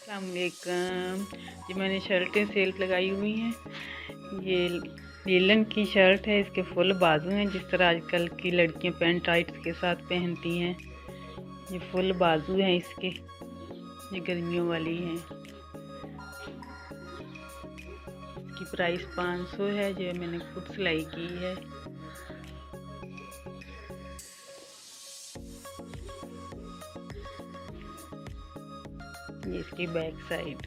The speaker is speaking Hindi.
अस्सलामुअलैकुम। ये मैंने शर्टें सेल लगाई हुई हैं। ये लीलन की शर्ट है, इसके फुल बाजू हैं जिस तरह आजकल की लड़कियां पैंट टाइट्स के साथ पहनती हैं। ये फुल बाजू हैं इसके, ये गर्मियों वाली हैं। इसकी प्राइस 500 है, जो मैंने खुद सिलाई की है। ये इसकी बैक साइड।